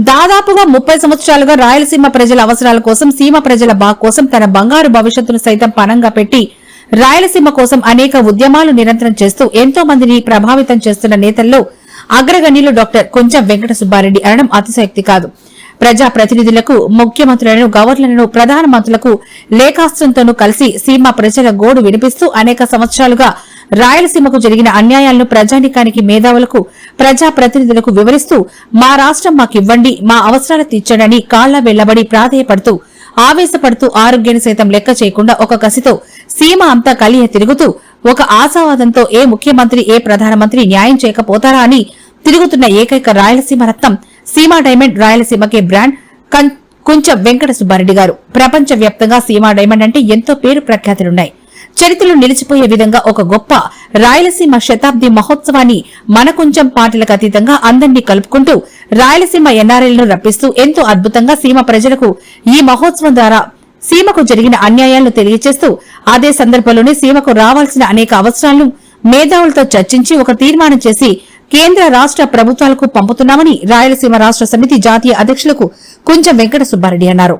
దాదాపుగా 30 సంవత్సరాలుగా రాయలసీమ ప్రజల అవసరాల కోసం, సీమ ప్రజల కోసం తన బంగారు భవిష్యత్తును సైతం పణంగా పెట్టి రాయలసీమ కోసం అనేక ఉద్యమాలు నిరంతరం చేస్తూ ఎంతో మందిని ప్రభావితం చేస్తున్న నేతల్లో అగ్రగణ్యులు డాక్టర్ కొంచెం వెంకట సుబ్బారెడ్డి అనడం అతిశయోక్తి కాదు. ప్రజా ప్రతినిధులకు, ముఖ్యమంత్రులను, గవర్నర్లను, ప్రధానమంత్రులకు లేఖాస్త్రంతోనూ కలిసి సీమ ప్రజల గోడు వినిపిస్తూ అనేక సంవత్సరాలుగా రాయలసీమకు జరిగిన అన్యాయాలను ప్రజానికానికి, మేధావులకు, ప్రజా ప్రతినిధులకు వివరిస్తూ మా రాష్ట్రం మాకివ్వండి, మా అవసరాలు తీర్చడని కాళ్ల వెళ్లబడి ప్రాధేయపడుతూ, ఆవేశపడుతూ, ఆరోగ్యాన్ని సైతం లెక్క చేయకుండా ఒక కసితో సీమ అంతా కలియ తిరుగుతూ ఒక ఆశావాదంతో ఏ ముఖ్యమంత్రి, ఏ ప్రధానమంత్రి న్యాయం చేయకపోతారా అని తిరుగుతున్న ఏకైక రాయలసీమ రత్నం, సీమా డైమండ్, రాయలసీమకే బ్రాండ్ కొంచెం వెంకట సుబ్బారెడ్డి గారు. ప్రపంచ వ్యాప్తంగా సీమా డైమండ్ అంటే ఎంతో పేరు ప్రఖ్యాతులున్నాయి. చరిత్రలో నిలిచిపోయే విధంగా ఒక గొప్ప రాయలసీమ శతాబ్ది మహోత్సవాన్ని మన కొంచెం పాటలకు అతీతంగా అందరినీ కలుపుకుంటూ రాయలసీమ ఎన్ఆర్ఐలను రప్పిస్తూ ఎంతో అద్భుతంగా సీమ ప్రజలకు ఈ మహోత్సవం ద్వారా సీమకు జరిగిన అన్యాయాలను తెలియజేస్తూ అదే సందర్భంలోనే సీమకు రావాల్సిన అనేక అవసరాలను మేధావులతో చర్చించి ఒక తీర్మానం చేసి కేంద్ర రాష్ట్ర ప్రభుత్వాలకు పంపుతున్నామని రాయలసీమ రాష్ట్ర సమితి జాతీయ అధ్యక్షులకు కొంచెం వెంకట సుబ్బారెడ్డి అన్నారు.